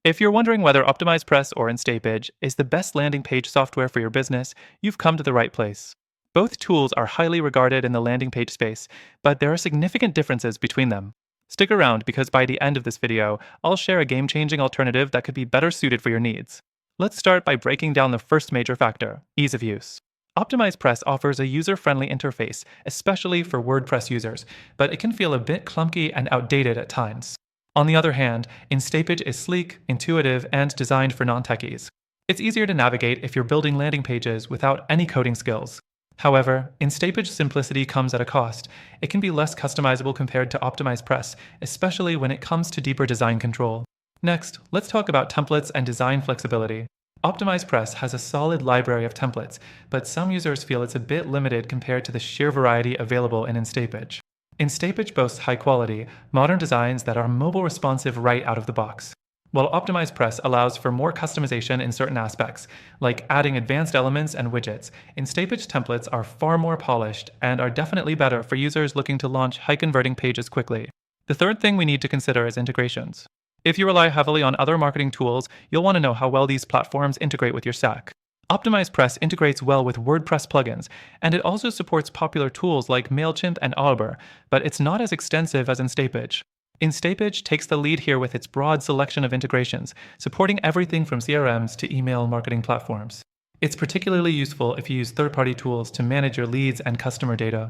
If you're wondering whether OptimizePress or Instapage is the best landing page software for your business, you've come to the right place. Both tools are highly regarded in the landing page space, but there are significant differences between them. Stick around because by the end of this video, I'll share a game-changing alternative that could be better suited for your needs. Let's start by breaking down the first major factor, ease of use. OptimizePress offers a user-friendly interface, especially for WordPress users, but it can feel a bit clunky and outdated at times. On the other hand, Instapage is sleek, intuitive, and designed for non-techies. It's easier to navigate if you're building landing pages without any coding skills. However, Instapage's simplicity comes at a cost. It can be less customizable compared to OptimizePress, especially when it comes to deeper design control. Next, let's talk about templates and design flexibility. OptimizePress has a solid library of templates, but some users feel it's a bit limited compared to the sheer variety available in Instapage. Instapage boasts high-quality, modern designs that are mobile responsive right out of the box, while OptimizePress allows for more customization in certain aspects, like adding advanced elements and widgets. Instapage templates are far more polished and are definitely better for users looking to launch high-converting pages quickly. The third thing we need to consider is integrations. If you rely heavily on other marketing tools, you'll want to know how well these platforms integrate with your stack. OptimizePress integrates well with WordPress plugins, and it also supports popular tools like MailChimp and Arbor, but it's not as extensive as Instapage. Instapage takes the lead here with its broad selection of integrations, supporting everything from CRMs to email marketing platforms. It's particularly useful if you use third-party tools to manage your leads and customer data.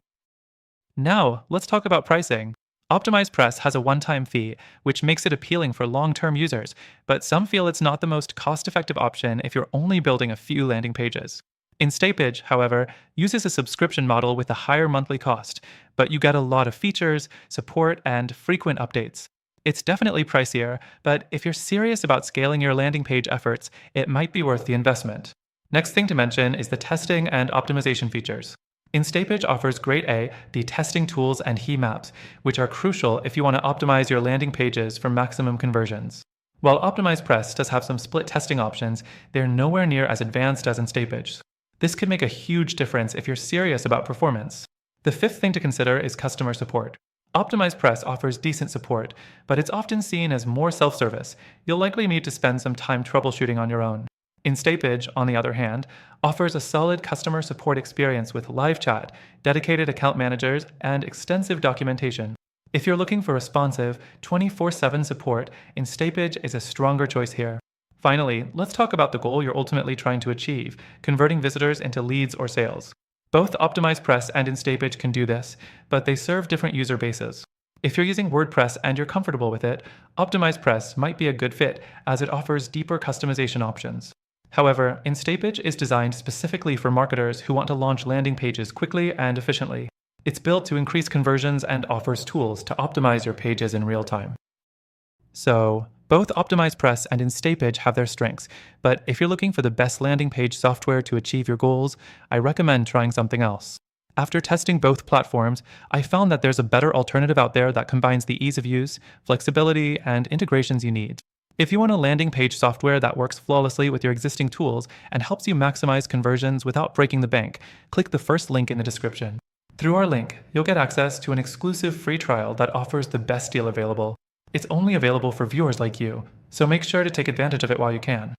Now, let's talk about pricing. OptimizePress has a one-time fee, which makes it appealing for long-term users, but some feel it's not the most cost-effective option if you're only building a few landing pages. Instapage, however, uses a subscription model with a higher monthly cost, but you get a lot of features, support, and frequent updates. It's definitely pricier, but if you're serious about scaling your landing page efforts, it might be worth the investment. Next thing to mention is the testing and optimization features. Instapage offers Grade A, the testing tools and heat maps, which are crucial if you want to optimize your landing pages for maximum conversions. While OptimizePress does have some split testing options, they're nowhere near as advanced as Instapage. This could make a huge difference if you're serious about performance. The fifth thing to consider is customer support. OptimizePress offers decent support, but it's often seen as more self-service. You'll likely need to spend some time troubleshooting on your own. Instapage, on the other hand, offers a solid customer support experience with live chat, dedicated account managers, and extensive documentation. If you're looking for responsive, 24/7 support, Instapage is a stronger choice here. Finally, let's talk about the goal you're ultimately trying to achieve, converting visitors into leads or sales. Both OptimizePress and Instapage can do this, but they serve different user bases. If you're using WordPress and you're comfortable with it, OptimizePress might be a good fit as it offers deeper customization options. However, Instapage is designed specifically for marketers who want to launch landing pages quickly and efficiently. It's built to increase conversions and offers tools to optimize your pages in real time. So, both OptimizePress and Instapage have their strengths, but if you're looking for the best landing page software to achieve your goals, I recommend trying something else. After testing both platforms, I found that there's a better alternative out there that combines the ease of use, flexibility, and integrations you need. If you want a landing page software that works flawlessly with your existing tools and helps you maximize conversions without breaking the bank, click the first link in the description. Through our link, you'll get access to an exclusive free trial that offers the best deal available. It's only available for viewers like you, so make sure to take advantage of it while you can.